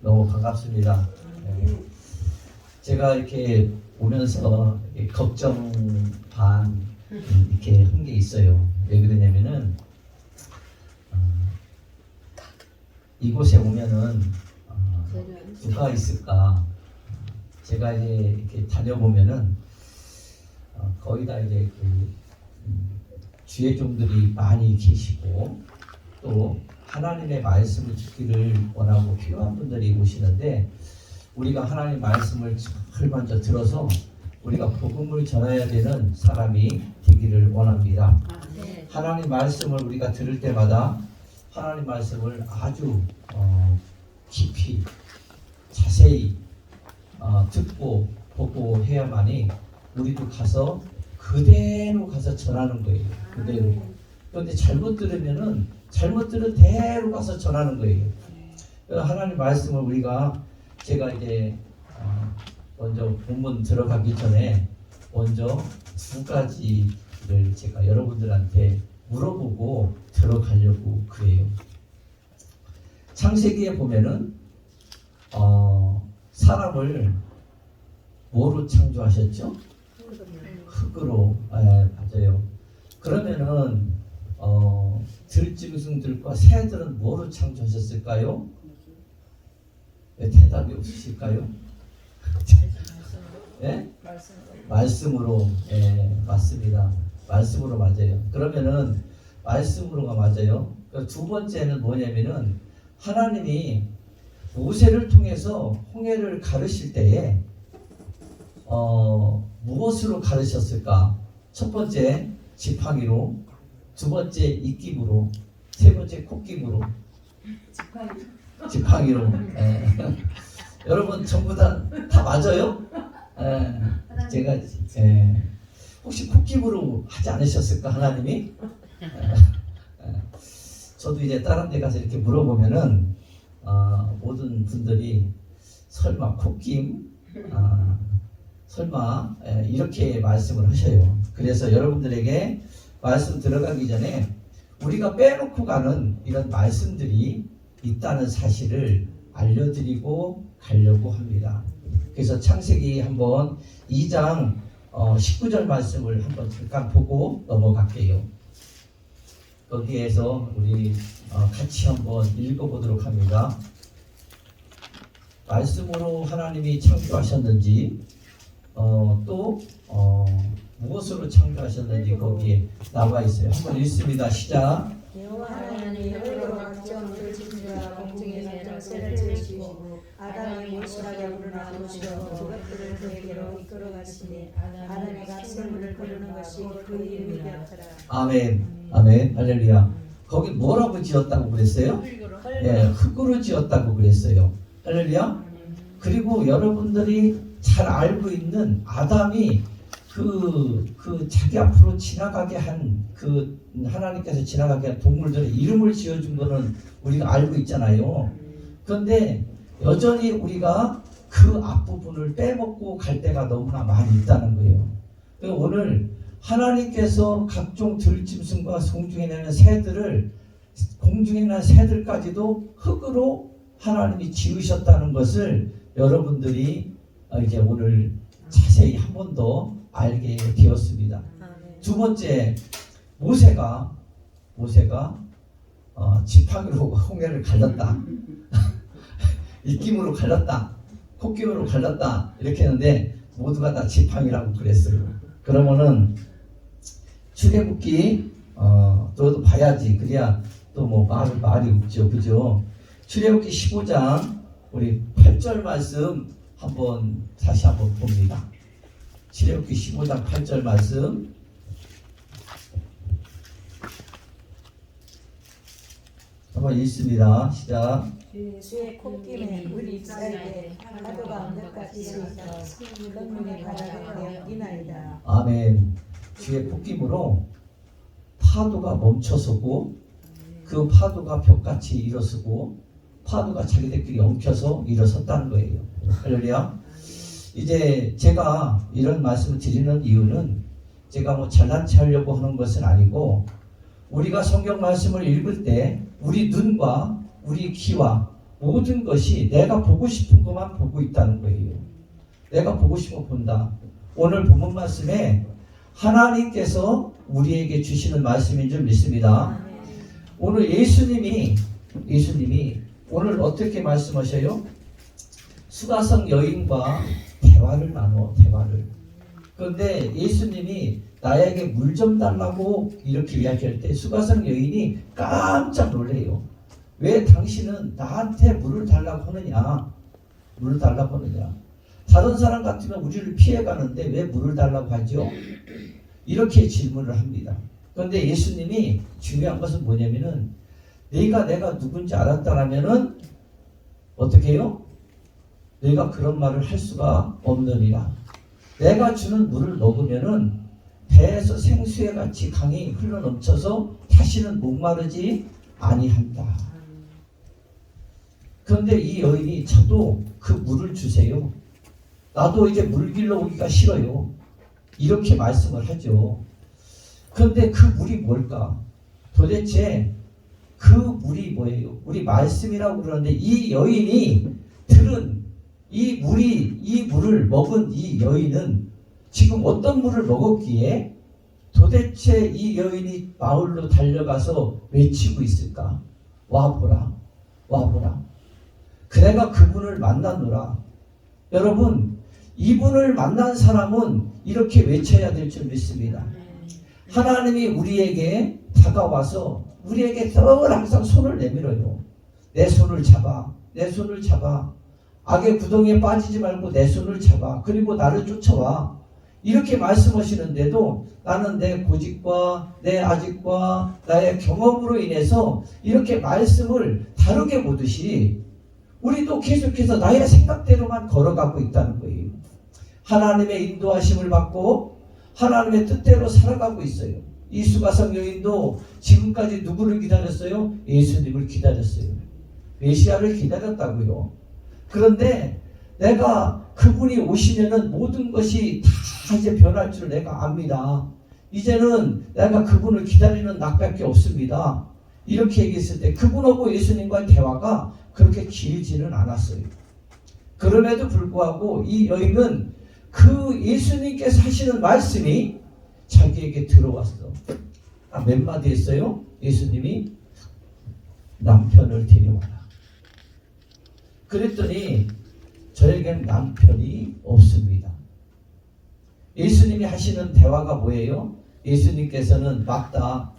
너무 반갑습니다. 네. 제가 이렇게 오면서 걱정 반 이렇게 한 게 있어요. 왜 그러냐면은 이곳에 오면은 누가 있을까? 제가 이제 이렇게 다녀보면은 거의 다 이제 주의 종들이 많이 계시고 또 하나님의 말씀을 듣기를 원하고 필요한 분들이 오시는데 우리가 하나님 말씀을 제일 먼저 들어서 우리가 복음을 전해야 되는 사람이 되기를 원합니다. 하나님 말씀을 우리가 들을 때마다 하나님 말씀을 아주 깊이 자세히 듣고 보고 해야만이 우리도 가서 그대로 가서 전하는 거예요. 그대로. 그런데 잘못 들으면은 잘못 들은 대로 가서 전하는 거예요. 하나님 말씀을 우리가 제가 이제 먼저 본문 들어가기 전에 먼저 두 가지를 제가 여러분들한테 물어보고 들어가려고 그래요. 창세기에 보면은 사람을 뭐로 창조하셨죠? 흙으로. 맞아요. 그러면은 들짐승들과 새들은 뭐로 창조하셨을까요? 왜 대답이 없으실까요? 네? 말씀으로. 맞습니다. 말씀으로 맞아요. 그러면은 말씀으로가 맞아요. 두 번째는 뭐냐면은 하나님이 모세를 통해서 홍해를 가르칠 때에 무엇으로 가르쳤을까? 첫 번째 지팡이로, 두 번째 입김으로, 세 번째 콧김으로. 지팡이로. 여러분 전부 다 맞아요? 제가 혹시 콧김으로 하지 않으셨을까 하나님이? 저도 이제 다른 데 가서 이렇게 물어보면은 모든 분들이 설마 콧김? 설마 이렇게 말씀을 하셔요. 그래서 여러분들에게 말씀 들어가기 전에 우리가 빼놓고 가는 이런 말씀들이 있다는 사실을 알려드리고 가려고 합니다. 그래서 창세기 한번 2장 19절 말씀을 한번 잠깐 보고 넘어갈게요. 거기에서 우리 같이 한번 읽어보도록 합니다. 말씀으로 하나님이 창조하셨는지 또 무엇으로 창조하셨는지 거기에 나와 있어요. 한번 읽습니다. 시작. 여호와 하나님이 흙으로 각종 들짐승과 공중의 새를 지으시고 아담이 무엇이라고 부르나 부르시고 그것들을 그에게로 이끌어 가시니 아담이 생물을 부르는 것이 그 이름이 되었더라. 아멘. 아멘. 할렐루야. 거기 뭐라고 지었다고 그랬어요? 흙으로 지었다고 그랬어요. 할렐루야. 그리고 여러분들이 잘 알고 있는 아담이 그 자기 앞으로 지나가게 한 하나님께서 지나가게 한 동물들의 이름을 지어준 거는 우리가 알고 있잖아요. 그런데 여전히 우리가 그 앞부분을 빼먹고 갈 때가 너무나 많이 있다는 거예요. 오늘 하나님께서 각종 들짐승과 공중에 나는 새들을 공중에 나는 새들까지도 흙으로 하나님이 지으셨다는 것을 여러분들이 이제 오늘 자세히 한 번 더 알게 되었습니다. 두 번째, 모세가 지팡이로 홍해를 갈랐다. 입김으로 갈랐다. 콧김으로 갈랐다. 이렇게 했는데 모두가 다 지팡이라고 그랬어요. 그러면은 출애굽기 또 봐야지. 그래야 또 뭐 말이 없죠. 그죠? 출애굽기 15장 우리 8절 말씀 다시 한번 봅니다. 출애굽기 15장 8절 말씀. 한번 읽습니다. 시작. 주의 콧김에 물이 쌓이게 파도가 언덕같이 있어 성문의 바다가 되었나이다. 아멘. 주의 콧김으로 파도가 멈춰서고 그 파도가 벽같이 일어서고 파도가 자기들끼리 엉켜서 일어섰다는 거예요. 할렐루야. 이제 제가 이런 말씀을 드리는 이유는 제가 뭐 잘난 체 하려고 하는 것은 아니고 우리가 성경 말씀을 읽을 때 우리 눈과 우리 귀와 모든 것이 내가 보고 싶은 것만 보고 있다는 거예요. 내가 보고 싶은 거 본다. 오늘 본문 말씀에 하나님께서 우리에게 주시는 말씀인 줄 믿습니다. 오늘 예수님이 오늘 어떻게 말씀하셔요? 수가성 여인과 대화를 나눠. 그런데 예수님이 나에게 물 좀 달라고 이렇게 이야기할 때 수가성 여인이 깜짝 놀래요. 왜 당신은 나한테 물을 달라고 하느냐? 다른 사람 같으면 우리를 피해가는데 왜 물을 달라고 하죠? 이렇게 질문을 합니다. 그런데 예수님이 중요한 것은 뭐냐면은 내가 누군지 알았다라면은 어떻게 해요? 내가 그런 말을 할 수가 없느니라. 내가 주는 물을 먹으면은 배에서 생수의 같이 강이 흘러넘쳐서 다시는 목마르지 아니한다. 그런데 이 여인이 저도 그 물을 주세요. 나도 이제 물 길러 오기가 싫어요. 이렇게 말씀을 하죠. 그런데 그 물이 뭘까? 도대체 그 물이 뭐예요? 우리 말씀이라고 그러는데 이 여인이 들은 이 물을 먹은 이 여인은 지금 어떤 물을 먹었기에 도대체 이 여인이 마을로 달려가서 외치고 있을까? 와보라. 그대가 그분을 만나노라. 여러분, 이분을 만난 사람은 이렇게 외쳐야 될 줄 믿습니다. 하나님이 우리에게 다가와서 우리에게 늘 항상 손을 내밀어요. 내 손을 잡아. 악의 구덩이에 빠지지 말고 내 손을 잡아. 그리고 나를 쫓아와. 이렇게 말씀하시는데도 나는 내 고집과 내 아집과 나의 경험으로 인해서 이렇게 말씀을 다르게 보듯이 우리도 계속해서 나의 생각대로만 걸어가고 있다는 거예요. 하나님의 인도하심을 받고 하나님의 뜻대로 살아가고 있어요. 이 수가성 여인도 지금까지 누구를 기다렸어요? 예수님을 기다렸어요. 메시아를 기다렸다고요. 그런데 내가 그분이 오시면은 모든 것이 다 이제 변할 줄 내가 압니다. 이제는 내가 그분을 기다리는 낙밖에 없습니다. 이렇게 얘기했을 때 그분하고 예수님과의 대화가 그렇게 길지는 않았어요. 그럼에도 불구하고 이 여인은 그 예수님께서 하시는 말씀이 자기에게 들어왔어. 몇 마디 했어요? 예수님이 남편을 데려와라. 그랬더니 저에겐 남편이 없습니다. 예수님이 하시는 대화가 뭐예요? 예수님께서는 맞다.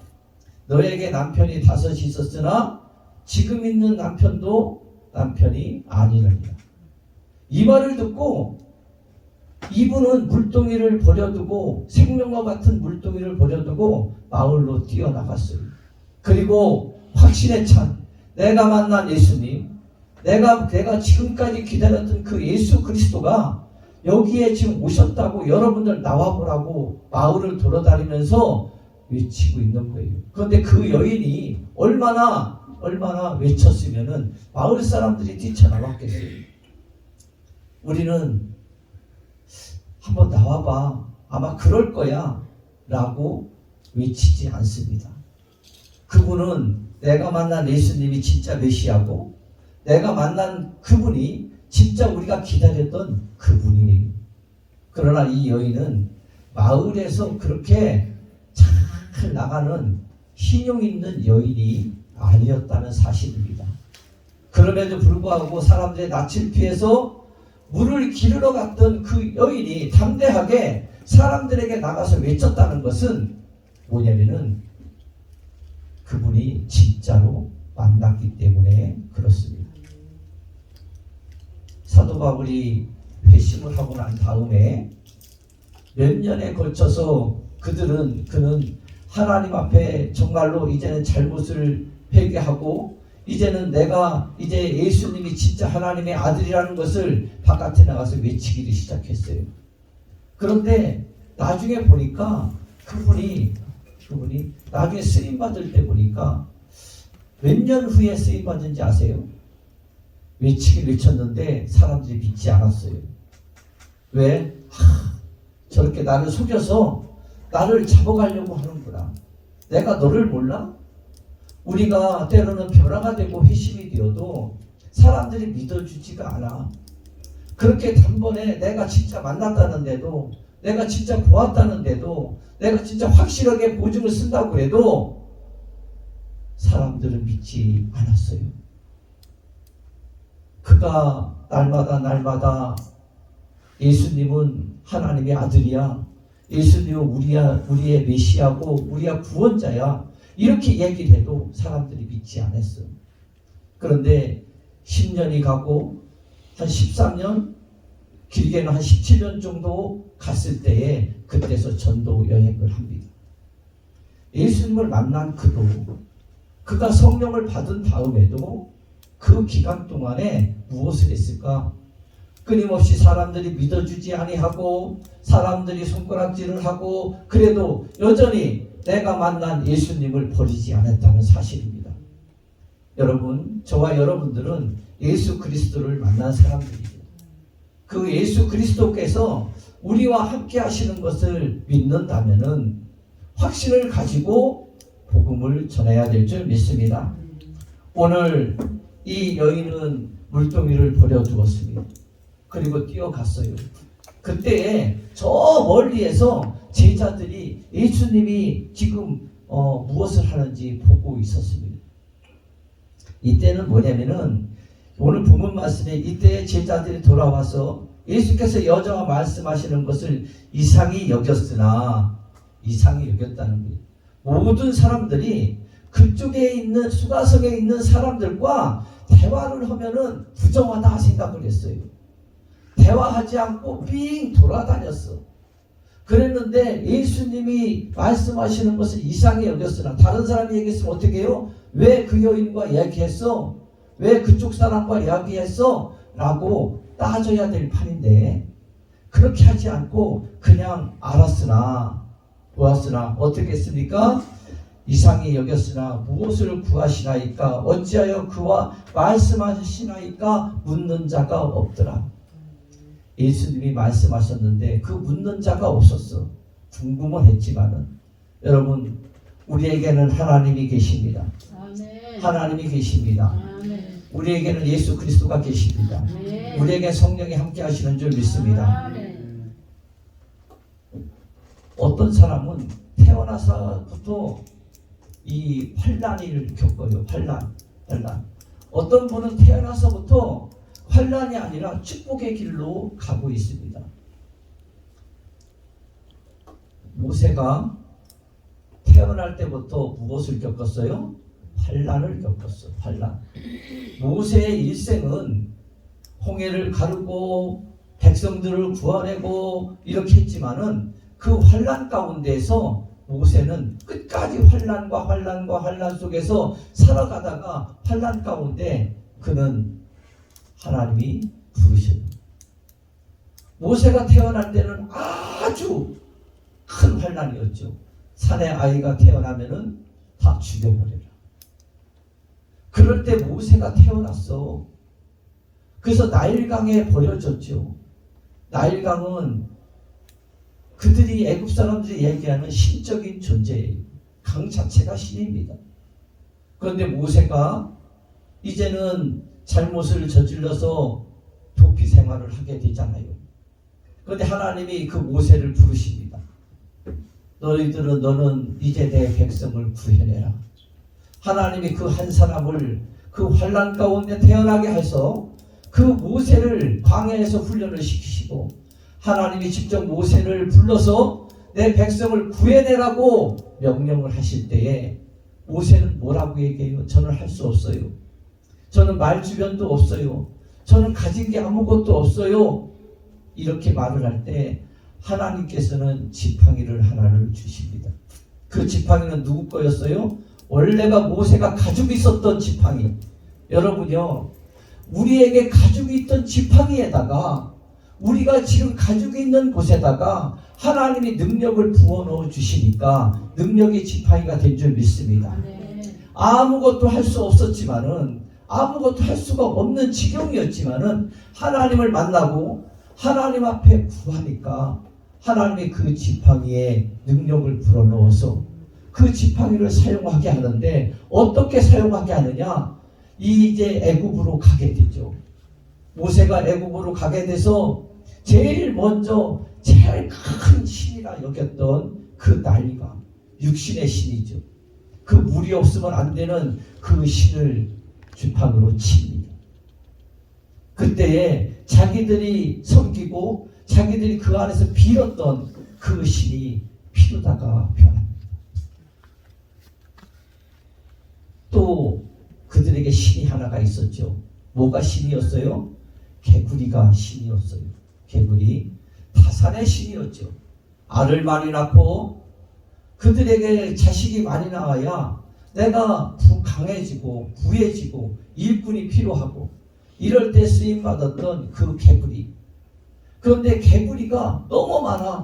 너에게 남편이 5 있었으나 지금 있는 남편도 남편이 아니랍니다. 이 말을 듣고 이분은 물동이를 버려두고 생명과 같은 물동이를 버려두고 마을로 뛰어나갔어요. 그리고 확신에 찬 내가 만난 예수님, 내가 지금까지 기다렸던 그 예수 그리스도가 여기에 지금 오셨다고 여러분들 나와보라고 마을을 돌아다니면서 외치고 있는 거예요. 그런데 그 여인이 얼마나 외쳤으면은 마을 사람들이 뛰쳐나왔겠어요. 우리는 한번 나와봐. 아마 그럴 거야. 라고 외치지 않습니다. 그분은 내가 만난 예수님이 진짜 메시아고 내가 만난 그분이 진짜 우리가 기다렸던 그분이에요. 그러나 이 여인은 마을에서 그렇게 잘 나가는 신용 있는 여인이 아니었다는 사실입니다. 그럼에도 불구하고 사람들의 낯을 피해서 물을 기르러 갔던 그 여인이 담대하게 사람들에게 나가서 외쳤다는 것은 뭐냐면은 그분이 진짜로 만났기 때문에 그렇습니다. 사도 바울이 회심을 하고 난 다음에 몇 년에 걸쳐서 그는 하나님 앞에 정말로 이제는 잘못을 회개하고 이제는 내가 이제 예수님이 진짜 하나님의 아들이라는 것을 바깥에 나가서 외치기를 시작했어요. 그런데 나중에 보니까 그분이 나중에 쓰임 받을 때 보니까 몇 년 후에 쓰임 받은지 아세요? 외치긴 외쳤는데 사람들이 믿지 않았어요. 왜? 저렇게 나를 속여서 나를 잡아가려고 하는구나. 내가 너를 몰라? 우리가 때로는 변화가 되고 회심이 되어도 사람들이 믿어주지가 않아. 그렇게 단번에 내가 진짜 만났다는데도, 내가 진짜 보았다는데도, 내가 진짜 확실하게 보증을 쓴다고 해도 사람들은 믿지 않았어요. 그가 날마다 예수님은 하나님의 아들이야, 예수님은 우리의 메시아고 우리의 구원자야, 이렇게 얘기를 해도 사람들이 믿지 않았어. 그런데 10년이 가고 한 13년, 길게는 한 17년 정도 갔을 때에 그때서 전도 여행을 합니다. 예수님을 만난 그가 성령을 받은 다음에도 그 기간 동안에 무엇을 했을까? 끊임없이 사람들이 믿어주지 아니하고 사람들이 손가락질을 하고 그래도 여전히 내가 만난 예수님을 버리지 않았다는 사실입니다. 여러분, 저와 여러분들은 예수 그리스도를 만난 사람들이죠. 그 예수 그리스도께서 우리와 함께 하시는 것을 믿는다면은 확신을 가지고 복음을 전해야 될 줄 믿습니다. 오늘 이 여인은 물동이를 버려두었습니다. 그리고 뛰어갔어요. 그때에 저 멀리에서 제자들이 예수님이 지금 무엇을 하는지 보고 있었습니다. 이때는 뭐냐면은 오늘 본문 말씀에 이때 제자들이 돌아와서 예수께서 여자와 말씀하시는 것을 이상히 여겼다는 거예요. 모든 사람들이 그쪽에 있는 수가성에 있는 사람들과 대화를 하면은 부정하다 생각을 했어요. 대화하지 않고 삥 돌아다녔어. 그랬는데 예수님이 말씀하시는 것을 이상히 여겼으나 다른 사람이 얘기했으면 어떻게 해요? 왜 그 여인과 얘기했어? 왜 그쪽 사람과 이야기했어? 라고 따져야 될 판인데 그렇게 하지 않고 그냥 알았으나 보았으나 어떻게 했습니까? 이상히 여겼으나 무엇을 구하시나이까? 어찌하여 그와 말씀하시나이까? 묻는 자가 없더라. 예수님이 말씀하셨는데 그 묻는 자가 없었어. 궁금은 했지만은 여러분, 우리에게는 하나님이 계십니다. 아멘. 하나님이 계십니다. 아멘. 우리에게는 예수 그리스도가 계십니다. 아멘. 우리에게 성령이 함께 하시는 줄 믿습니다. 아멘. 어떤 사람은 태어나서부터 이 환난을 겪어요. 환난. 어떤 분은 태어나서부터 환난이 아니라 축복의 길로 가고 있습니다. 모세가 태어날 때부터 무엇을 겪었어요? 환난을 겪었어. 환난. 모세의 일생은 홍해를 가르고 백성들을 구원하고 이렇게 했지만은 그 환난 가운데서 모세는 끝까지 환난 속에서 살아가다가 환난 가운데 그는 하나님이 부르셔요. 모세가 태어날 때는 아주 큰 환난이었죠. 산의 아이가 태어나면은 다 죽여버려라. 그럴 때 모세가 태어났어. 그래서 나일강에 버려졌죠. 나일강은 그들이 애굽 사람들이 얘기하는 신적인 존재예요. 강 자체가 신입니다. 그런데 모세가 이제는 잘못을 저질러서 도피 생활을 하게 되잖아요. 그런데 하나님이 그 모세를 부르십니다. 너는 이제 내 백성을 구해내라. 하나님이 그 한 사람을 그 환난 가운데 태어나게 해서 그 모세를 광야에서 훈련을 시키시고 하나님이 직접 모세를 불러서 내 백성을 구해내라고 명령을 하실 때에 모세는 뭐라고 얘기해요? 저는 할 수 없어요. 저는 말주변도 없어요. 저는 가진 게 아무것도 없어요. 이렇게 말을 할 때 하나님께서는 지팡이를 하나를 주십니다. 그 지팡이는 누구 거였어요? 원래가 모세가 가지고 있었던 지팡이. 여러분요, 우리에게 가지고 있던 지팡이에다가 우리가 지금 가지고 있는 곳에다가 하나님이 능력을 부어넣어 주시니까 능력의 지팡이가 된 줄 믿습니다. 아멘. 아무것도 할 수 없었지만은 아무것도 할 수가 없는 지경이었지만은 하나님을 만나고 하나님 앞에 구하니까 하나님이 그 지팡이에 능력을 불어넣어서 그 지팡이를 사용하게 하는데 어떻게 사용하게 하느냐? 이제 애굽으로 가게 되죠. 모세가 애굽으로 가게 돼서 제일 먼저 제일 큰 신이라 여겼던 그 나일강, 육신의 신이죠. 그 물이 없으면 안 되는 그 신을 쥐판으로 칩니다. 그때에 자기들이 섬기고 자기들이 그 안에서 빌었던 그 신이 피로다가 변합니다. 또 그들에게 신이 하나가 있었죠. 뭐가 신이었어요? 개구리가 신이었어요. 개구리, 타산의 신이었죠. 알을 많이 낳고 그들에게 자식이 많이 나와야 내가 강해지고 부해지고 일꾼이 필요하고 이럴 때 쓰임받았던 그 개구리. 그런데 개구리가 너무 많아.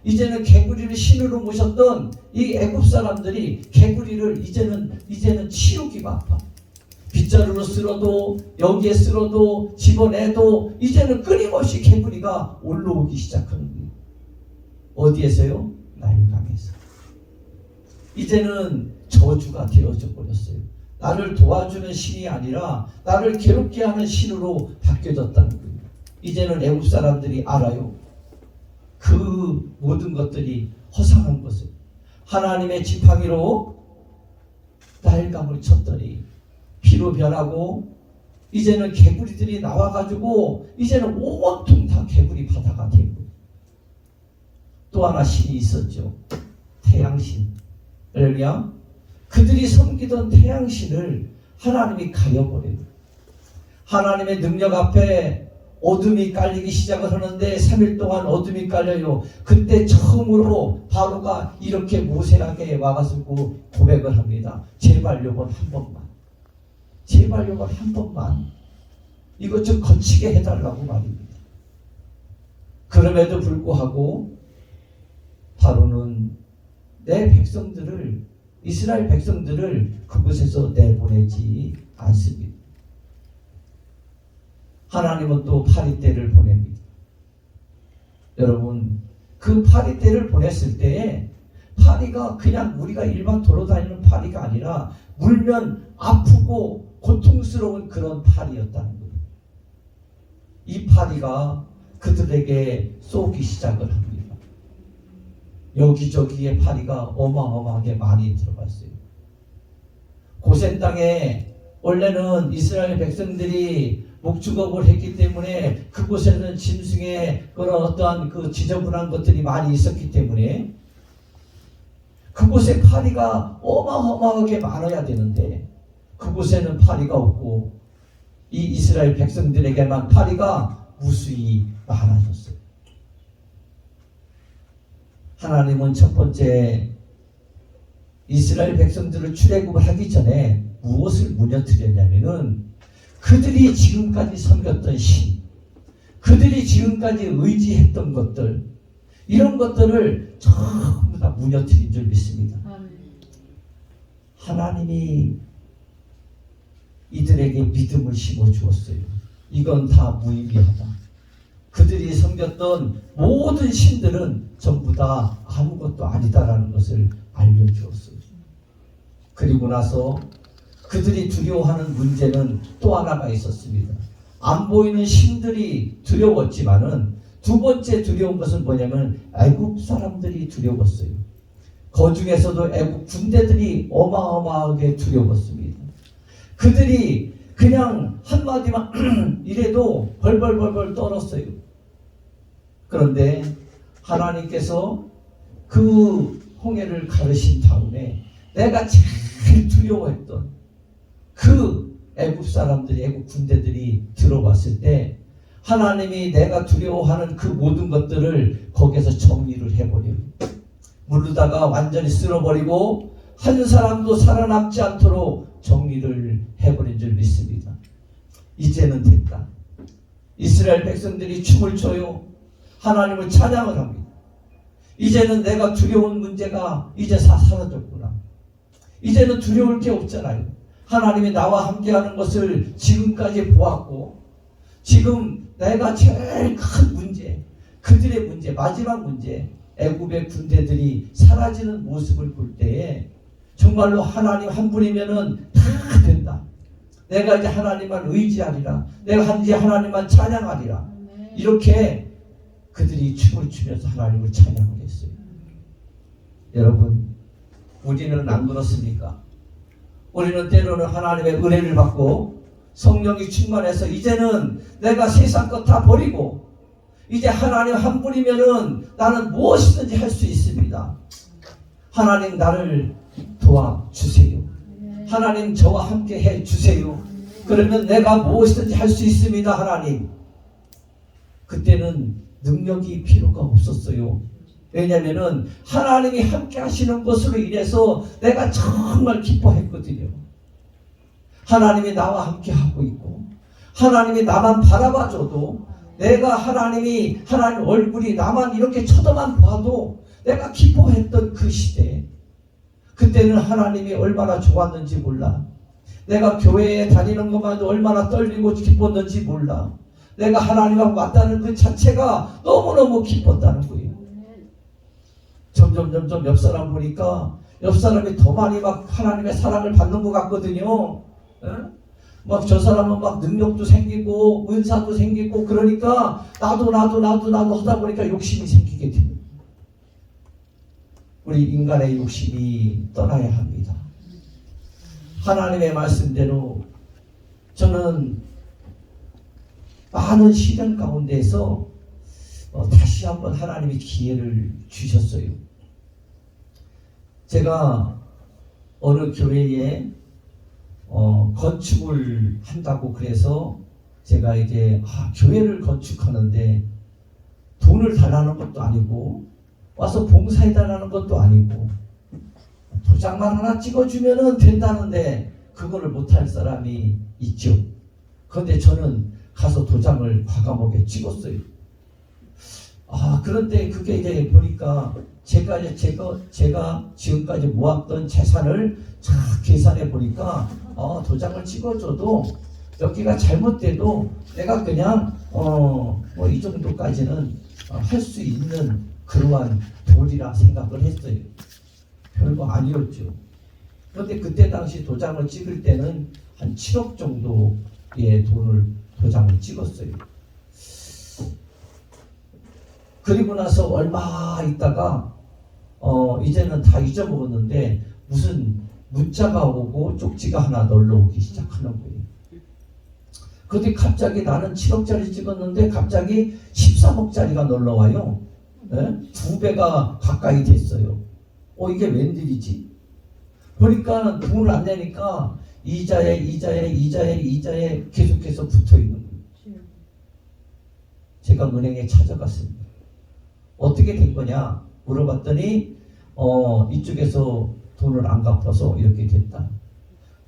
이제는 개구리를 신으로 모셨던 이 애굽 사람들이 개구리를 이제는 치우기가 아파. 빗자루로 쓸어도 여기에 쓸어도 집어내도 이제는 끊임없이 개구리가 올라오기 시작하는 거예요. 어디에서요? 나일강에서. 이제는 저주가 되어져 버렸어요. 나를 도와주는 신이 아니라 나를 괴롭게 하는 신으로 바뀌어졌다는 거예요. 이제는 애굽 사람들이 알아요. 그 모든 것들이 허상한 것을. 하나님의 지팡이로 나일강을 쳤더니 피로 변하고 이제는 개구리들이 나와가지고 이제는 온통 다 개구리 바다가 되고, 또 하나 신이 있었죠. 태양신. 할렐루야. 그들이 섬기던 태양신을 하나님이 가려버려요. 하나님의 능력 앞에 어둠이 깔리기 시작을 하는데 3일 동안 어둠이 깔려요. 그때 처음으로 바로가 이렇게 모세에게 와가지고 고백을 합니다. 제발 요번 한 번만, 제발 요번 한 번만 이것 좀 거치게 해달라고 말입니다. 그럼에도 불구하고 바로는 내 백성들을, 이스라엘 백성들을 그곳에서 내보내지 않습니다. 하나님은 또 파리떼를 보냅니다. 여러분, 그 파리떼를 보냈을 때에 파리가 그냥 우리가 일반 돌아다니는 파리가 아니라 물면 아프고 고통스러운 그런 파리였다는 거예요. 이 파리가 그들에게 쏘기 시작을 합니다. 여기저기에 파리가 어마어마하게 많이 들어갔어요. 고센 땅에 원래는 이스라엘 백성들이 목축업을 했기 때문에 그곳에는 짐승의 그런 어떠한 그 지저분한 것들이 많이 있었기 때문에 그곳에 파리가 어마어마하게 많아야 되는데 그곳에는 파리가 없고 이 이스라엘 백성들에게만 파리가 무수히 많아졌어요. 하나님은 첫 번째 이스라엘 백성들을 출애굽을 하기 전에 무엇을 무너뜨렸냐면은 그들이 지금까지 섬겼던 신, 그들이 지금까지 의지했던 것들, 이런 것들을 전부 다 무너뜨린 줄 믿습니다. 하나님이 이들에게 믿음을 심어주었어요. 이건 다 무의미하다. 그들이 섬겼던 모든 신들은 전부 다 아무것도 아니다라는 것을 알려주었어요. 그리고 나서 그들이 두려워하는 문제는 또 하나가 있었습니다. 안 보이는 신들이 두려웠지만은 두 번째 두려운 것은 뭐냐면 애굽 사람들이 두려웠어요. 그 중에서도 애굽 군대들이 어마어마하게 두려웠습니다. 그들이 그냥 한마디만 이래도 벌벌벌벌 떨었어요. 그런데 하나님께서 그 홍해를 가르신 다음에 내가 제일 두려워했던 그 애굽 사람들이, 애굽 군대들이 들어왔을 때 하나님이 내가 두려워하는 그 모든 것들을 거기에서 정리를 해버려요. 물르다가 완전히 쓸어버리고 한 사람도 살아남지 않도록 정리를 해버린 줄 믿습니다. 이제는 됐다. 이스라엘 백성들이 춤을 춰요. 하나님을 찬양을 합니다. 이제는 내가 두려운 문제가 이제 사라졌구나. 이제는 두려울 게 없잖아요. 하나님이 나와 함께하는 것을 지금까지 보았고, 지금 내가 제일 큰 문제, 그들의 문제, 마지막 문제, 애굽의 군대들이 사라지는 모습을 볼 때에 정말로 하나님 한 분이면은 다 된다. 내가 이제 하나님만 의지하리라. 내가 이제 하나님만 찬양하리라. 이렇게 그들이 춤을 추면서 하나님을 찬양을 했어요. 여러분, 우리는 안 그렇습니까? 우리는 때로는 하나님의 은혜를 받고 성령이 충만해서 이제는 내가 세상 것 다 버리고 이제 하나님 한 분이면은 나는 무엇이든지 할 수 있습니다. 하나님 나를 도와주세요. 하나님 저와 함께 해주세요. 그러면 내가 무엇이든지 할 수 있습니다. 하나님. 그때는 능력이 필요가 없었어요. 왜냐하면 하나님이 함께 하시는 것으로 인해서 내가 정말 기뻐했거든요. 하나님이 나와 함께 하고 있고 하나님이 나만 바라봐줘도 내가 하나님 얼굴이 나만 이렇게 쳐다만 봐도 내가 기뻐했던 그 시대에 그때는 하나님이 얼마나 좋았는지 몰라. 내가 교회에 다니는 것만도 얼마나 떨리고 기뻤는지 몰라. 내가 하나님하고 왔다는 그 자체가 너무너무 기뻤다는 거예요. 점점 옆 사람 보니까 옆 사람이 더 많이 막 하나님의 사랑을 받는 것 같거든요. 막 저 사람은 막 능력도 생기고 은사도 생기고 그러니까 나도 하다 보니까 욕심이 생기게 됩니다. 우리 인간의 욕심이 떠나야 합니다. 하나님의 말씀대로 저는 많은 시련 가운데서 다시 한번 하나님이 기회를 주셨어요. 제가 어느 교회에 건축을 한다고 그래서 제가 이제 교회를 건축하는데 돈을 달라는 것도 아니고 와서 봉사해달라는 것도 아니고 도장만 하나 찍어주면 된다는데 그거를 못할 사람이 있죠. 그런데 저는 가서 도장을 과감하게 찍었어요. 그런데 그게 이제 보니까 제가 지금까지 모았던 재산을 쫙 계산해 보니까 도장을 찍어줘도 여기가 잘못돼도 내가 그냥 이 정도까지는 할 수 있는 그러한 돈이라 생각을 했어요. 별거 아니었죠. 그런데 그때 당시 도장을 찍을 때는 한 7억 정도의 도장을 찍었어요. 그리고 나서 얼마 있다가 이제는 다 잊어먹었는데 무슨 문자가 오고 쪽지가 하나 놀러오기 시작하는 거예요. 그런데 갑자기 나는 7억짜리 찍었는데 갑자기 13억짜리가 놀러와요. 네? 2배가 가까이 됐어요. 이게 웬일이지? 보니까 돈을 안 내니까 이자에 계속해서 붙어있는 거예요. 제가 은행에 찾아갔습니다. 어떻게 된 거냐 물어봤더니 이쪽에서 돈을 안 갚아서 이렇게 됐다.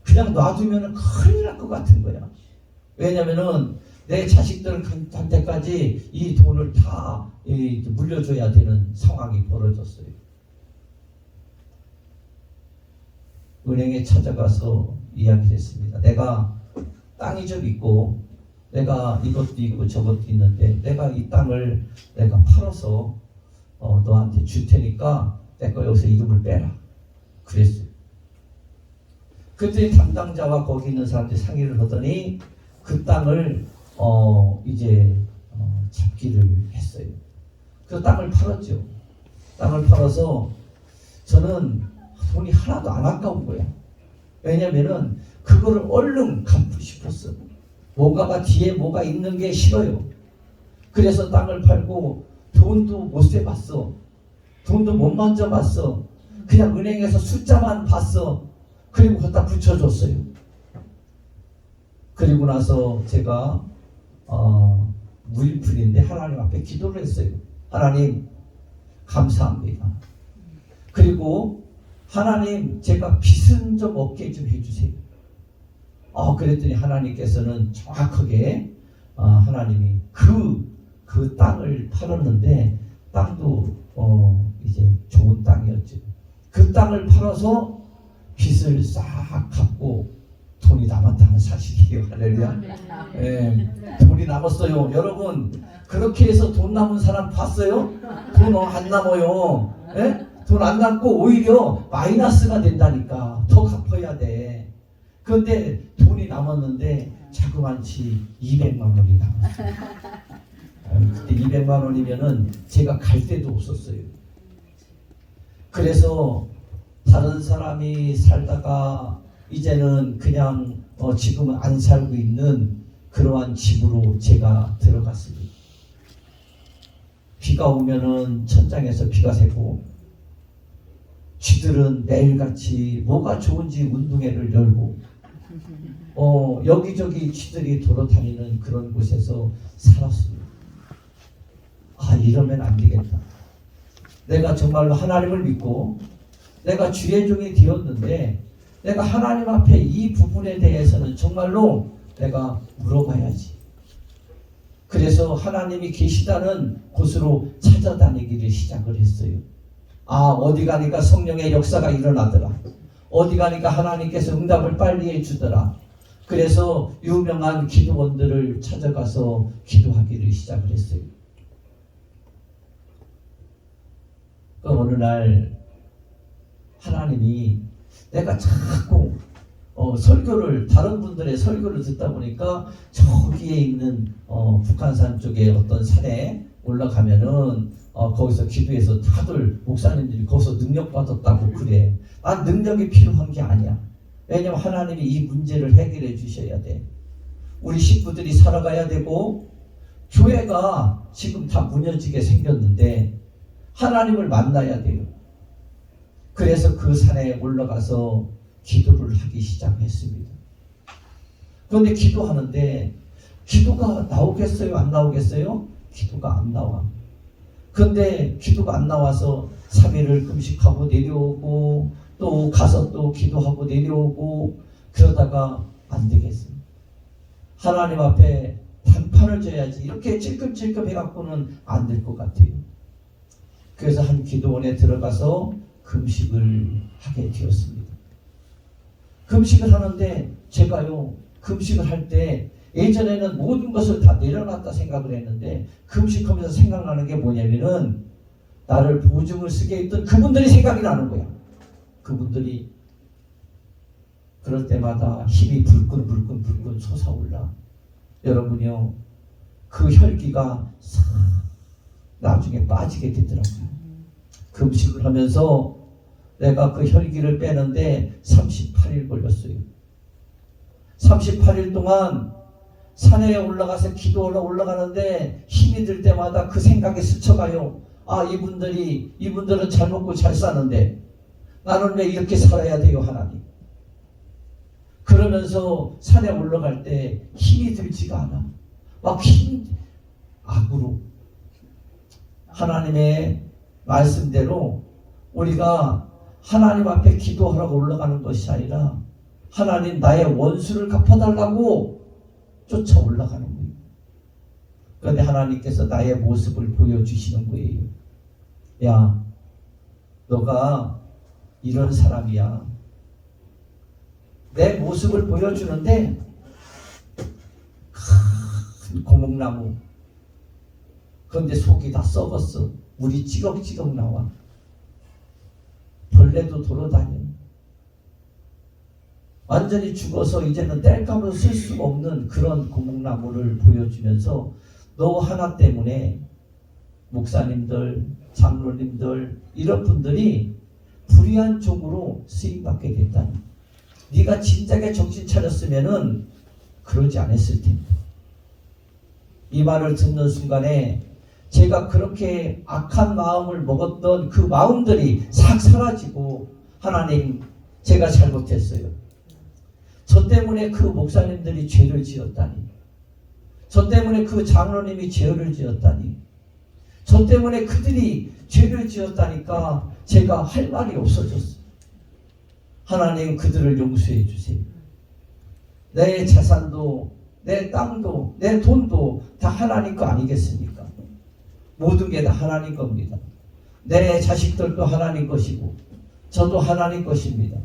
그냥 놔두면 큰일 날 것 같은 거야. 왜냐면은 내 자식들한테까지 이 돈을 다 물려줘야 되는 상황이 벌어졌어요. 은행에 찾아가서 이야기를 했습니다. 내가 땅이 좀 있고 내가 이것도 있고 저것도 있는데 내가 이 땅을 내가 팔아서 너한테 줄 테니까 내가 여기서 이름을 빼라. 그랬어요. 그때 담당자와 거기 있는 사람들이 상의를 하더니 그 땅을 잡기를 했어요. 그 땅을 팔았죠. 땅을 팔아서 저는 돈이 하나도 안 아까운 거야. 왜냐면은 그거를 얼른 갚고 싶었어. 뭔가가 뒤에 뭐가 있는 게 싫어요. 그래서 땅을 팔고 돈도 못 세봤어. 돈도 못 만져봤어. 그냥 은행에서 숫자만 봤어. 그리고 갖다 붙여줬어요. 그리고 나서 제가 무일푼인데 하나님 앞에 기도를 했어요. 하나님 감사합니다. 그리고 하나님 제가 빚은 좀 없게 좀 해주세요. 그랬더니 하나님께서는 정확하게 하나님이 그 땅을 팔았는데 땅도 이제 좋은 땅이었죠. 그 땅을 팔아서 빚을 싹 갚고 돈이 남았다는 사실이에요. 할렐루야. 돈이 남았어요. 여러분 그렇게 해서 돈 남은 사람 봤어요? 돈 안 남아요. 돈 안 남고 오히려 마이너스가 된다니까. 더 갚아야 돼. 그런데 돈이 남았는데 자그만치 200만 원이 남았어요. 그때 200만 원이면은 제가 갈 데도 없었어요. 그래서 다른 사람이 살다가 이제는 그냥 지금은 안 살고 있는 그러한 집으로 제가 들어갔습니다. 비가 오면은 천장에서 비가 새고, 쥐들은 매일같이 뭐가 좋은지 운동회를 열고, 여기저기 쥐들이 돌아다니는 그런 곳에서 살았습니다. 아, 이러면 안 되겠다. 내가 정말로 하나님을 믿고 내가 주의 종이 되었는데 내가 하나님 앞에 이 부분에 대해서는 정말로 내가 물어봐야지. 그래서 하나님이 계시다는 곳으로 찾아다니기를 시작을 했어요. 아, 어디 가니까 성령의 역사가 일어나더라. 어디 가니까 하나님께서 응답을 빨리 해주더라. 그래서 유명한 기도원들을 찾아가서 기도하기를 시작을 했어요. 어느 날 하나님이 내가 자꾸 설교를, 다른 분들의 설교를 듣다 보니까 저기에 있는 북한산 쪽에 어떤 산에 올라가면은 거기서 기도해서 다들 목사님들이 거기서 능력 받았다고 그래. 난 능력이 필요한 게 아니야. 왜냐면 하나님이 이 문제를 해결해 주셔야 돼. 우리 식구들이 살아가야 되고 교회가 지금 다 무너지게 생겼는데 하나님을 만나야 돼요. 그래서 그 산에 올라가서 기도를 하기 시작했습니다. 그런데 기도하는데 기도가 나오겠어요? 안 나오겠어요? 기도가 안 나와. 그런데 기도가 안 나와서 3일을 금식하고 내려오고 또 가서 또 기도하고 내려오고 그러다가 안 되겠어요. 하나님 앞에 단판을 져야지. 이렇게 찔끔찔끔 해갖고는 안 될 것 같아요. 그래서 한 기도원에 들어가서 금식을 하게 되었습니다. 금식을 하는데 제가요, 금식을 할 때 예전에는 모든 것을 다 내려놨다 생각을 했는데 금식하면서 생각나는 게 뭐냐면은 나를 보증을 쓰게 했던 그분들이 생각이 나는 거야. 그분들이 그럴 때마다 힘이 불끈 솟아올라. 여러분요, 그 혈기가 싹 나중에 빠지게 되더라고요. 금식을 하면서 내가 그 혈기를 빼는데 38일 걸렸어요. 38일 동안 산에 올라가서 기도하러 올라가는데 힘이 들 때마다 그 생각이 스쳐가요. 아, 이분들은 잘 먹고 잘 사는데 나는 왜 이렇게 살아야 돼요, 하나님? 그러면서 산에 올라갈 때 힘이 들지가 않아. 막 악으로. 하나님의 말씀대로 우리가 하나님 앞에 기도하라고 올라가는 것이 아니라 하나님 나의 원수를 갚아달라고 쫓아 올라가는 거예요. 그런데 하나님께서 나의 모습을 보여주시는 거예요. 야, 너가 이런 사람이야. 내 모습을 보여주는데 큰 고목나무, 그런데 속이 다 썩었어. 물이 찌걱찌걱 나와. 벌레도 돌아다녀. 완전히 죽어서 이제는 땔감으로 쓸 수가 없는 그런 고목나무를 보여주면서 너 하나 때문에 목사님들, 장로님들 이런 분들이 불의한 종으로 쓰임받게 됐다니. 네가 진작에 정신 차렸으면은 그러지 않았을 텐데. 이 말을 듣는 순간에 제가 그렇게 악한 마음을 먹었던 그 마음들이 싹 사라지고, 하나님, 제가 잘못했어요. 저 때문에 그 목사님들이 죄를 지었다니. 저 때문에 그 장로님이 죄를 지었다니. 저 때문에 그들이 죄를 지었다니까 제가 할 말이 없어졌어요. 하나님, 그들을 용서해 주세요. 내 자산도, 내 땅도, 내 돈도 다 하나님 거 아니겠습니까? 모든 게 다 하나님 겁니다. 내 자식들도 하나님 것이고 저도 하나님 것입니다.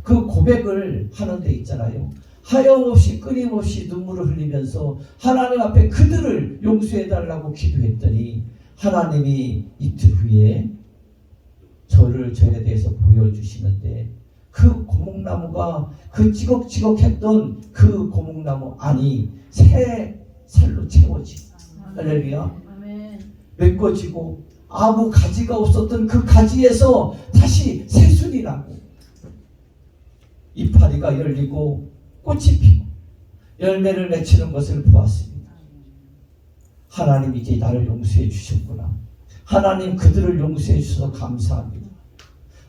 그 고백을 하는 데 있잖아요. 하염없이 끊임없이 눈물을 흘리면서 하나님 앞에 그들을 용서해달라고 기도했더니 하나님이 이틀 후에 저에 대해서 보여주시는데 그 고목나무가 그 찌걱찌걱했던 그 고목나무 안이 새 살로 채워지고 할렐루야 메꿔지고 아무 가지가 없었던 그 가지에서 다시 새순이 나고 이파리가 열리고 꽃이 피고 열매를 맺히는 것을 보았습니다. 하나님 이제 나를 용서해 주셨구나. 하나님 그들을 용서해 주셔서 감사합니다.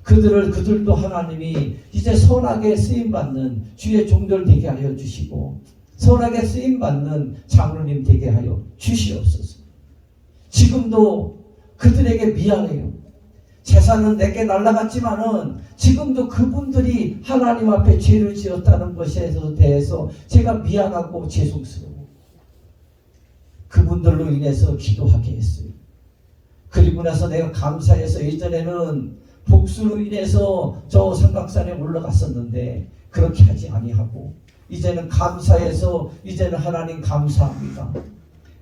그들도 하나님이 이제 선하게 쓰임받는 주의 종들 되게 하여 주시고 선하게 쓰임받는 장로님 되게 하여 주시옵소서. 지금도 그들에게 미안해요. 재산은 내게 날아갔지만은 지금도 그분들이 하나님 앞에 죄를 지었다는 것에 대해서 제가 미안하고 죄송스러워. 그분들로 인해서 기도하게 했어요. 그리고 나서 내가 감사해서 예전에는 복수로 인해서 저 삼각산에 올라갔었는데 그렇게 하지 아니하고 이제는 감사해서 이제는 하나님 감사합니다.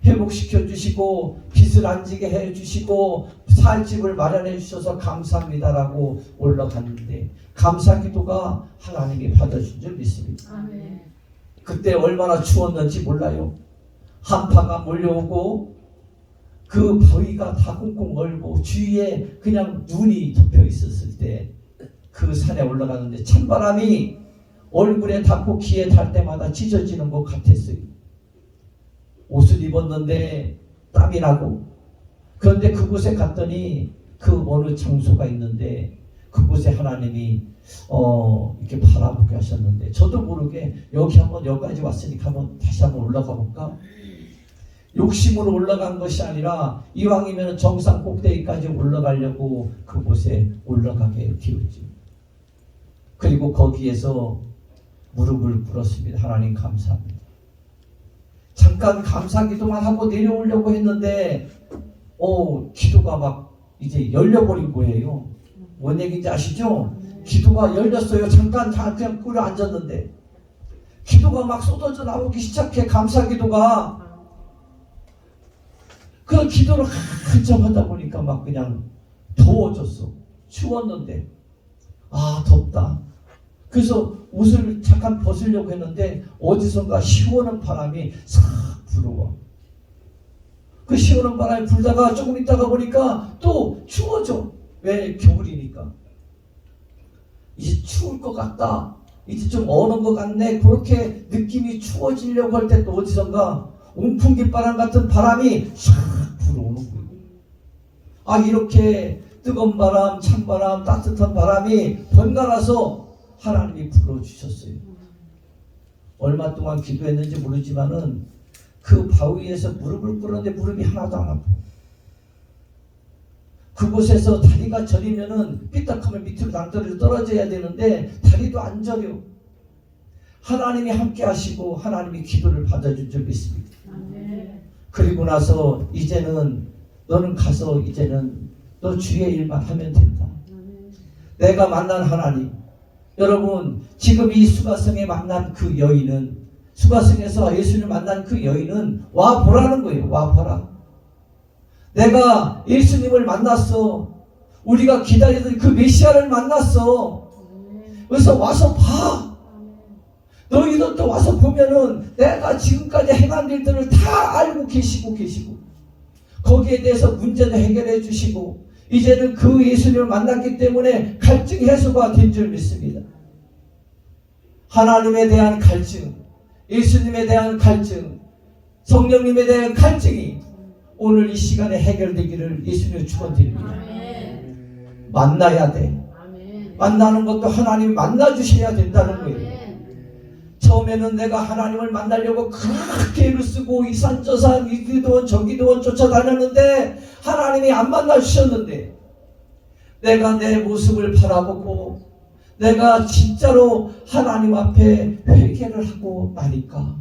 회복시켜 주시고 빚을 안 지게 해 주시고 살 집을 마련해 주셔서 감사합니다라고 올라갔는데 감사 기도가 하나님이 받아준 줄 믿습니다. 아멘. 그때 얼마나 추웠는지 몰라요. 한파가 몰려오고 그 바위가 다 꽁꽁 얼고 주위에 그냥 눈이 덮여 있었을 때 그 산에 올라가는데 찬바람이 얼굴에 닿고 귀에 닿을 때마다 찢어지는 것 같았어요. 옷을 입었는데 땀이 나고 그런데 그곳에 갔더니 그 어느 장소가 있는데 그곳에 하나님이 이렇게 바라보게 하셨는데 저도 모르게 여기까지 왔으니까 다시 한번 올라가 볼까? 욕심으로 올라간 것이 아니라 이왕이면 정상 꼭대기까지 올라가려고 그곳에 올라가게 되었지. 그리고 거기에서 무릎을 꿇었습니다. 하나님 감사합니다. 잠깐 감사 기도만 하고 내려오려고 했는데 기도가 막 이제 열려버린 거예요. 뭔 얘기인지 아시죠? 기도가 열렸어요. 잠깐 그냥 꿇어 앉았는데 기도가 막 쏟아져 나오기 시작해. 감사 기도가 그 기도를 한참 하다 보니까 막 그냥 더워졌어. 추웠는데 덥다. 그래서 옷을 잠깐 벗으려고 했는데 어디선가 시원한 바람이 싹 불어와. 그 시원한 바람이 불다가 조금 있다가 보니까 또 추워져. 왜? 겨울이니까. 이제 추울 것 같다. 이제 좀 어는 것 같네. 그렇게 느낌이 추워지려고 할 때 또 어디선가 온풍기 바람 같은 바람이 싹 불어오는 거예요. 이렇게 뜨거운 바람, 찬바람, 따뜻한 바람이 번갈아서 하나님이 불어주셨어요. 얼마 동안 기도했는지 모르지만은 그 바위에서 무릎을 꿇었는데 무릎이 하나도 안 아파. 그곳에서 다리가 저리면은 삐딱하면 밑으로 낭떠러지로 떨어져야 되는데 다리도 안 저려. 하나님이 함께 하시고 하나님이 기도를 받아준 줄 믿습니다. 그리고 나서 이제는 너는 가서 이제는 너 주의 일만 하면 된다. 내가 만난 하나님, 여러분 지금 이 수가성에 만난 그 여인은 수가성에서 예수를 만난 그 여인은 와보라는 거예요. 와보라. 내가 예수님을 만났어. 우리가 기다리던 그 메시아를 만났어. 그래서 와서 봐. 너희도 또 와서 보면은 내가 지금까지 행한 일들을 다 알고 계시고 거기에 대해서 문제도 해결해 주시고 이제는 그 예수님을 만났기 때문에 갈증 해소가 된 줄 믿습니다. 하나님에 대한 갈증, 예수님에 대한 갈증, 성령님에 대한 갈증이 오늘 이 시간에 해결되기를 예수님의 축원드립니다. 만나야 돼. 만나는 것도 하나님이 만나주셔야 된다는 거예요. 처음에는 내가 하나님을 만나려고 그렇게 애를 쓰고 이 산 저 산 이 기도원 저 기도원 쫓아다녔는데 하나님이 안 만나주셨는데 내가 내 모습을 바라보고 내가 진짜로 하나님 앞에 회개를 하고 나니까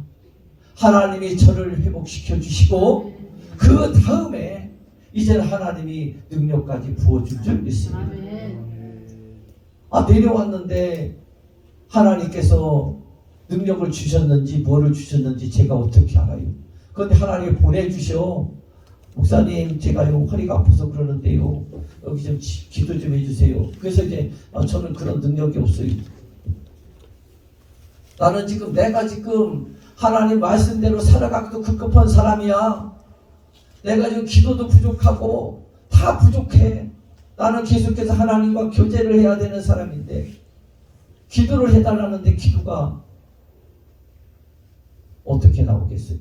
하나님이 저를 회복시켜 주시고 그 다음에 이제는 하나님이 능력까지 부어줄 줄 믿습니다. 내려왔는데 하나님께서 능력을 주셨는지 뭐를 주셨는지 제가 어떻게 알아요? 그런데 하나님이 보내주셔. 목사님 제가요 허리가 아파서 그러는데요 여기 좀 기도 좀 해주세요. 그래서 이제 저는 그런 능력이 없어요. 나는 지금 내가 지금 하나님 말씀대로 살아가기도 급급한 사람이야. 내가 지금 기도도 부족하고 다 부족해. 나는 계속해서 하나님과 교제를 해야 되는 사람인데 기도를 해달라는데 기도가 어떻게 나오겠어요?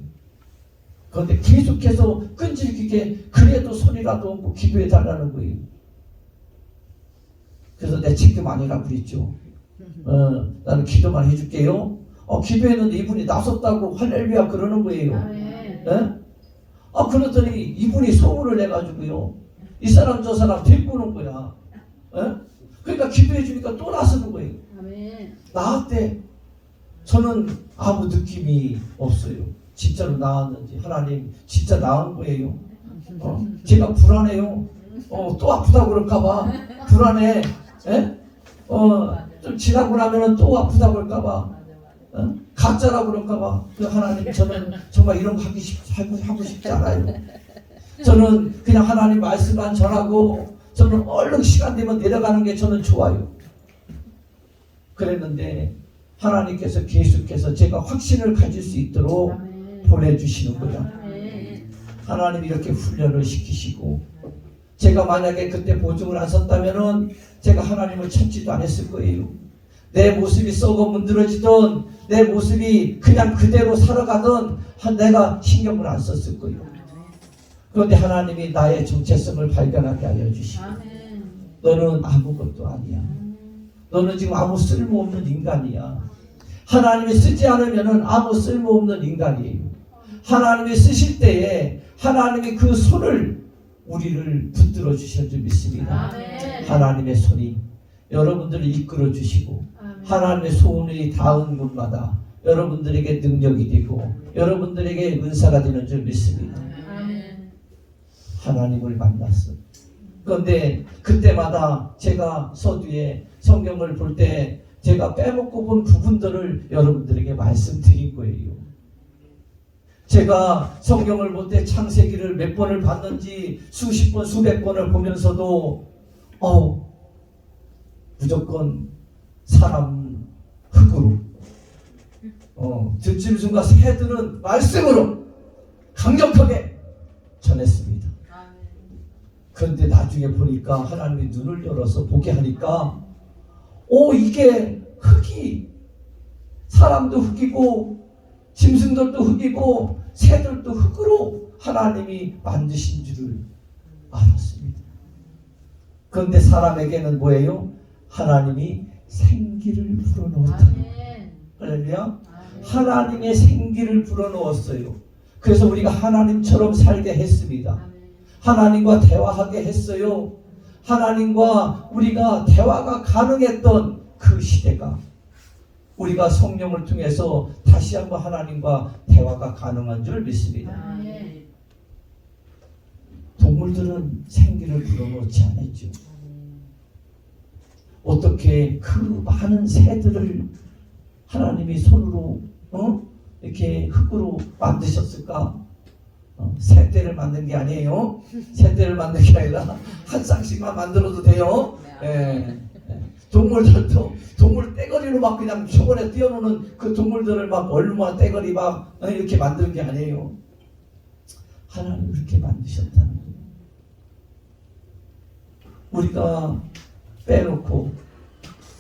그런데 계속해서 끈질기게 그래도 소리라도 없고 기도해 달라는 거예요. 그래서 내 책도 아니라고 그랬죠. 나는 기도만 해줄게요. 기도했는데 이분이 나섰다고 할렐루야 그러는 거예요. 예? 그러더니 이분이 소문을 내가지고요. 이 사람 저 사람 데리고 오는 거야. 예? 그러니까 기도해 주니까 또 나서는 거예요. 나한테 저는 아무 느낌이 없어요. 진짜로 나았는지 하나님 진짜 나은 거예요. 제가 불안해요. 또 아프다고 그럴까봐 불안해. 예? 좀 지나고 나면은 또 아프다고 그럴까봐 가짜라고 그럴까봐. 하나님 저는 정말 이런 거 하고 싶지 않아요. 저는 그냥 하나님 말씀만 전하고 저는 얼른 시간 되면 내려가는 게 저는 좋아요. 그랬는데 하나님께서 계속해서 제가 확신을 가질 수 있도록 보내주시는 거야. 하나님이 이렇게 훈련을 시키시고 제가 만약에 그때 보증을 안 섰다면은 제가 하나님을 찾지도 않았을 거예요. 내 모습이 썩어 문드러지던 내 모습이 그냥 그대로 살아가던 내가 신경을 안 썼을 거예요. 그런데 하나님이 나의 정체성을 발견하게 하여 주시고 너는 아무것도 아니야. 너는 지금 아무 쓸모없는 인간이야. 하나님이 쓰지 않으면 아무 쓸모없는 인간이에요. 하나님이 쓰실 때에 하나님이 그 손을 우리를 붙들어 주실 줄 믿습니다. 하나님의 손이 여러분들을 이끌어 주시고 하나님의 소원이 닿은 곳마다 여러분들에게 능력이 되고 여러분들에게 은사가 되는 줄 믿습니다. 하나님을 만났어. 그런데 그때마다 제가 서두에 성경을 볼 때 제가 빼먹고 본 부분들을 여러분들에게 말씀드린 거예요. 제가 성경을 볼 때 창세기를 몇 번을 봤는지 수십 번 수백 번을 보면서도 무조건 사람 흙으로 들짐승과 새들은 말씀으로 강력하게 전했습니다. 그런데 나중에 보니까 하나님이 눈을 열어서 보게 하니까 이게 흙이 사람도 흙이고 짐승들도 흙이고 새들도 흙으로 하나님이 만드신 줄을 알았습니다. 그런데 사람에게는 뭐예요? 하나님이 생기를 불어넣었다는 거예요. 할렐루야. 하나님의 생기를 불어넣었어요. 그래서 우리가 하나님처럼 살게 했습니다. 하나님과 대화하게 했어요. 하나님과 우리가 대화가 가능했던 그 시대가 우리가 성령을 통해서 다시 한번 하나님과 대화가 가능한 줄 믿습니다. 동물들은 생기를 불어넣지 않았죠. 어떻게 그 많은 새들을 하나님이 손으로 이렇게 흙으로 만드셨을까? 새떼를 만든 게 아니에요. 새떼를 만든 게 아니라 한 쌍씩만 만들어도 돼요. 동물들도 동물 떼거리로 막 그냥 초원에 뛰어노는 그 동물들을 막 얼마 떼거리 막 이렇게 만드는 게 아니에요. 하나님 그렇게 만드셨다는 거예요. 우리가 빼놓고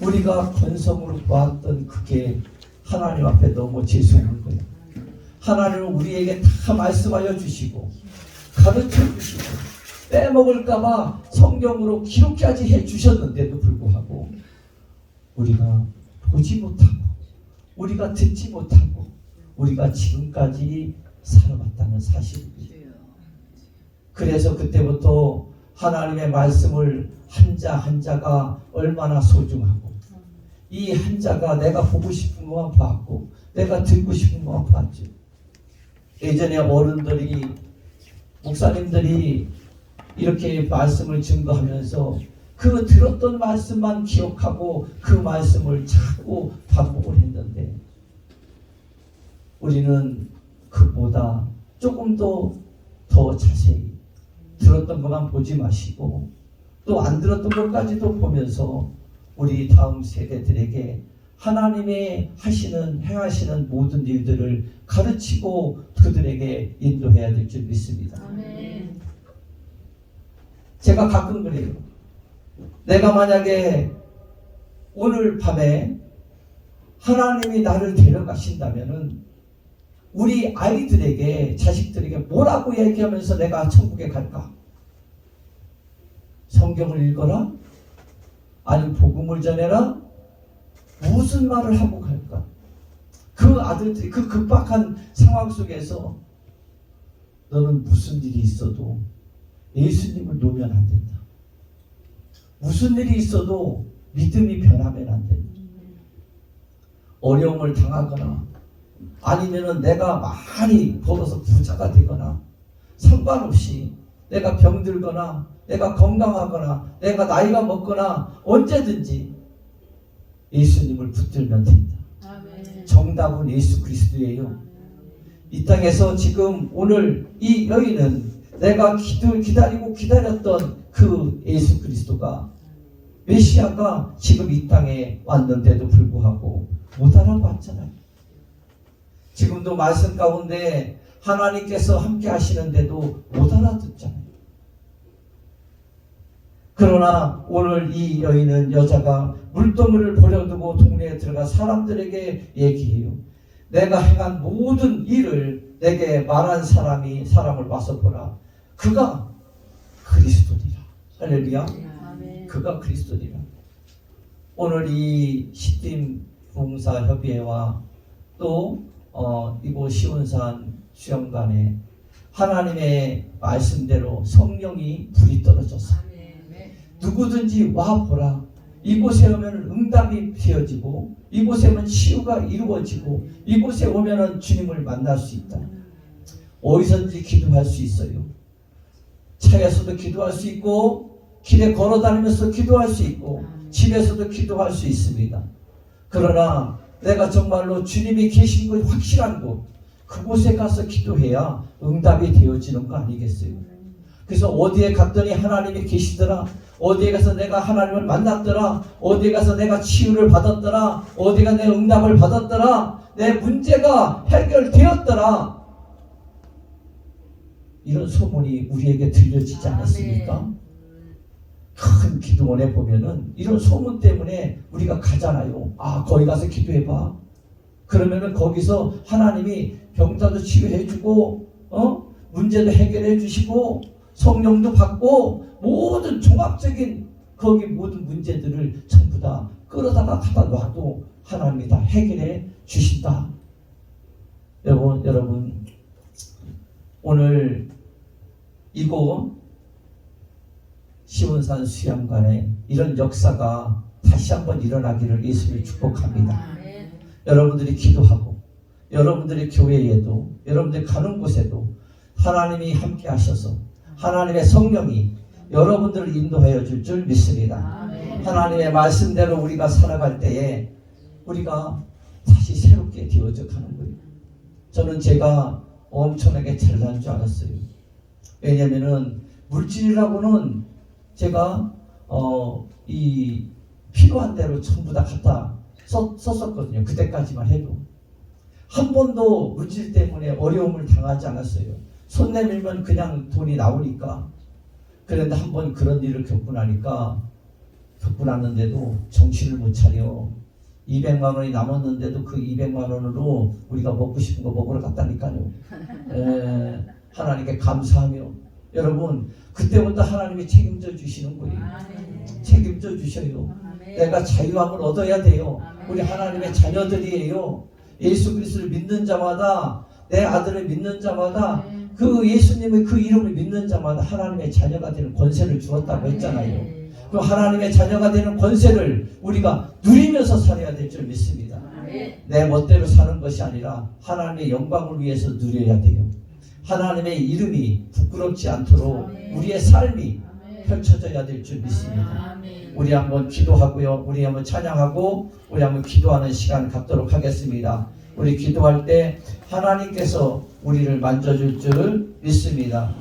우리가 건성으로 보았던 그게 하나님 앞에 너무 죄송한 거예요. 하나님은 우리에게 다 말씀하여 주시고 가르쳐 주시고 빼먹을까봐 성경으로 기록까지 해주셨는데도 불구하고 우리가 보지 못하고 우리가 듣지 못하고 우리가 지금까지 살아왔다는 사실입니다. 그래서 그때부터 하나님의 말씀을 한자 한자가 얼마나 소중하고 이 한자가 내가 보고 싶은 것만 봤고 내가 듣고 싶은 것만 봤죠. 예전에 어른들이 목사님들이 이렇게 말씀을 증거하면서 그 들었던 말씀만 기억하고 그 말씀을 자꾸 반복을 했는데 우리는 그보다 조금 더 자세히 들었던 것만 보지 마시고 또 안 들었던 것까지도 보면서 우리 다음 세대들에게 하나님의 행하시는 모든 일들을 가르치고 그들에게 인도해야 될 줄 믿습니다. 아멘. 제가 가끔 그래요. 내가 만약에 오늘 밤에 하나님이 나를 데려가신다면은 우리 아이들에게, 자식들에게 뭐라고 얘기하면서 내가 천국에 갈까? 성경을 읽어라? 아니면 복음을 전해라? 무슨 말을 하고 갈까? 그 아들들이 그 급박한 상황 속에서 너는 무슨 일이 있어도 예수님을 놓으면 안 된다. 무슨 일이 있어도 믿음이 변하면 안 된다. 어려움을 당하거나 아니면은 내가 많이 벌어서 부자가 되거나 상관없이 내가 병들거나 내가 건강하거나 내가 나이가 먹거나 언제든지 예수님을 붙들면 된다. 아멘. 정답은 예수 그리스도예요. 이 땅에서 지금 오늘 이 여인은 내가 기다리고 기다렸던 그 예수 그리스도가, 메시아가 지금 이 땅에 왔는데도 불구하고 못 알아봤잖아요. 지금도 말씀 가운데 하나님께서 함께 하시는데도 못 알아듣잖아요. 그러나 오늘 이 여자가 물동이를 버려두고 동네에 들어가 사람들에게 얘기해요. 내가 행한 모든 일을 내게 말한 사람을 와서 보라. 그가 그리스도니라. 할렐루야. 아멘. 그가 그리스도니라. 오늘 이 시딤 봉사협의회와 또 이곳 시온산 수영관에 하나님의 말씀대로 성령이 불이 떨어졌어요. 누구든지 와보라. 이곳에 오면 응답이 되어지고 이곳에 오면 치유가 이루어지고 이곳에 오면 주님을 만날 수 있다. 어디서든지 기도할 수 있어요. 차에서도 기도할 수 있고 길에 걸어다니면서 기도할 수 있고 집에서도 기도할 수 있습니다. 그러나 내가 정말로 주님이 계신 곳 확실한 곳, 그곳에 가서 기도해야 응답이 되어지는 거 아니겠어요? 그래서 어디에 갔더니 하나님이 계시더라, 어디에 가서 내가 하나님을 만났더라, 어디에 가서 내가 치유를 받았더라, 어디가 내 응답을 받았더라, 내 문제가 해결되었더라, 이런 소문이 우리에게 들려지지 않았습니까? 큰 기도원에 보면은 이런 소문 때문에 우리가 가잖아요. 아, 거기 가서 기도해봐. 그러면은 거기서 하나님이 병자도 치유해주고, 문제도 해결해 주시고, 성령도 받고, 모든 종합적인 거기 모든 문제들을 전부 다 끌어다가 갖다 놔도 하나님이 다 해결해 주신다. 여러분, 오늘 이곳 시온산 수양관에 이런 역사가 다시 한번 일어나기를 예수를 축복합니다. 여러분들이 기도하고 여러분들의 교회에도 여러분들이 가는 곳에도 하나님이 함께 하셔서 하나님의 성령이 여러분들을 인도하여 줄 줄 믿습니다. 하나님의 말씀대로 우리가 살아갈 때에 우리가 다시 새롭게 되어져 가는 거예요. 저는 제가 엄청나게 잘난 줄 알았어요. 왜냐면은 물질이라고는 제가 이 필요한 대로 전부 다 갖다 썼었거든요. 그때까지만 해도 한 번도 물질 때문에 어려움을 당하지 않았어요. 손 내밀면 그냥 돈이 나오니까. 그런데 한 번 그런 일을 겪고 났는데도 정신을 못 차려. 200만 원이 남았는데도 그 200만 원으로 우리가 먹고 싶은 거 먹으러 갔다니까요. 하나님께 감사하며, 여러분, 그때부터 하나님이 책임져 주시는 거예요. 책임져 주셔요. 내가 자유함을 얻어야 돼요. 우리 하나님의 자녀들이에요. 예수 그리스도를 믿는 자마다, 내 아들을 믿는 자마다, 그 예수님의 그 이름을 믿는 자마다 하나님의 자녀가 되는 권세를 주었다고 했잖아요. 그 하나님의 자녀가 되는 권세를 우리가 누리면서 살아야 될 줄 믿습니다. 내 멋대로 사는 것이 아니라 하나님의 영광을 위해서 누려야 돼요. 하나님의 이름이 부끄럽지 않도록 우리의 삶이 펼쳐져야 될 줄 믿습니다. 우리 한번 기도하고요. 우리 한번 찬양하고 우리 한번 기도하는 시간 갖도록 하겠습니다. 우리 기도할 때 하나님께서 우리를 만져줄 줄 믿습니다.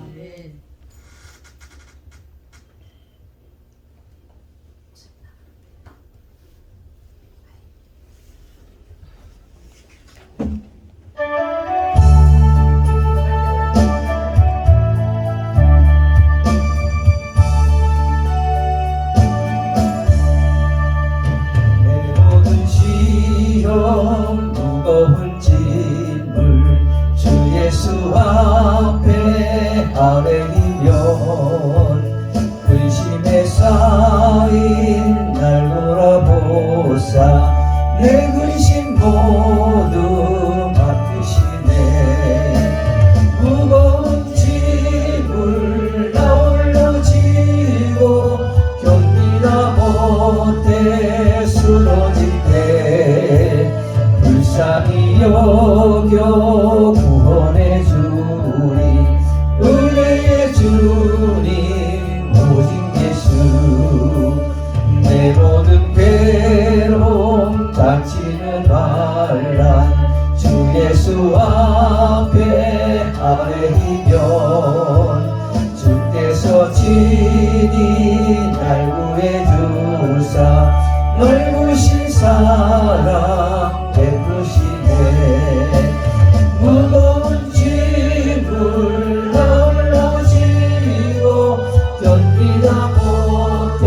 아래이면 근심에 쌓인 날 돌아보사 내 근심 모두 맡으시네. 무거운 짐을 나 홀로 지고 견디다 못해 쓰러질 때 불쌍히 여겨 구원해 주리 은혜의 주님 오직 예수. 내 모든 괴로움 닥치는 말라 주 예수 앞에 아뢰이면 주께서 친히 날 구해 주사 넓으신 사랑 베푸시네. 무거운 짐을 홀로 지고 견디다 못해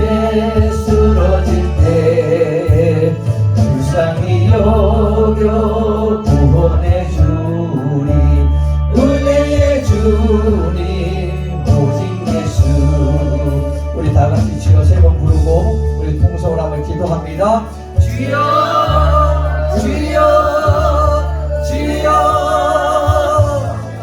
쓰러질 때 불쌍히 여겨 구원해 주리 은혜의 주님 오직 예수. 우리 다 같이 주여 세 번 부르고 우리 통성을 한번 기도합니다. 주여 주여 주여.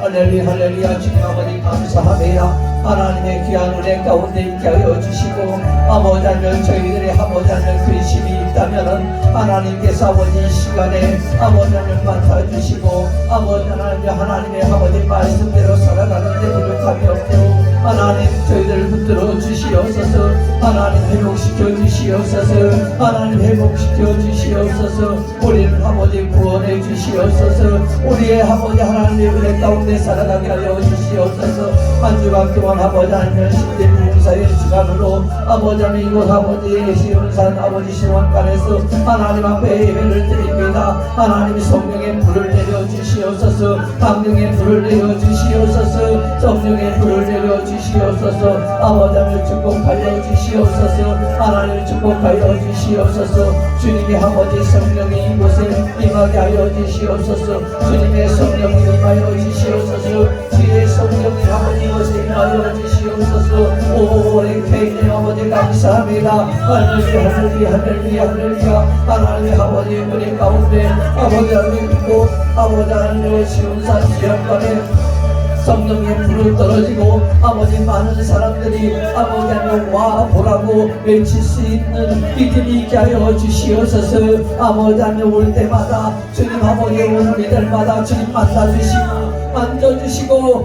할렐루야 할렐루야. 주님 아버지 감사합니다. 하나님의 귀한 은혜 가운데 있게 하여 주시고 아버지 하나님 저희들의 아버지 하나님 근심이 있다면 하나님께서 아버지 이 시간에 아버지 하나님 맡아주시고 아버지 하나님의 아버지 말씀대로 살아가는데 부족함이 없도록 하나님 저희들을 붙들어 주시옵소서. 하나님 회복시켜 주시옵소서. 하나님 회복시켜 주시옵소서. 우리를 아버지 구원해 주시옵소서. 우리의 아버지 하나님의 은혜 가운데 살아가게 하여 주시옵소서. 한 주간 동안 아버지 하나님 신대 봉사의 주간으로 아버지 하나님 이곳 아버지 시온산 아버지 신원간에서 하나님 앞에 예배를 드립니다. 하나님 성령의 불을 내려 주시옵소서. 강령의 불을 내려 주시옵소서. 성령의 불을 내려 주시옵소서. 아버지 하나님 축복하여 주시옵소서. 하나님 축복하여 주시옵소서. 주님의 아버지 성령이 이곳에 임하게 하여 주시옵소서. 주님의 성령이 임하여 주시옵소서. 주의 성령이 아버지 이곳에 임하여 주시옵소서. 오래 계신 아버지 감사합니다. 할렐루야 할렐루야 할렐루야 할렐루야. 하나님의 아버지 은혜 가운데 아버지 하나님 믿고 아버지 하나님의 시온산 지역간에 성령의 불을 떨어지고 아버지 많은 사람들이 아버지 하나님 와 보라고 외칠 수 있는 믿음이 있게 하여 주시옵소서. 아버지 하나님 올 때마다 주님 아버지 오는 이들마다 주님 만나주시고 만져주시고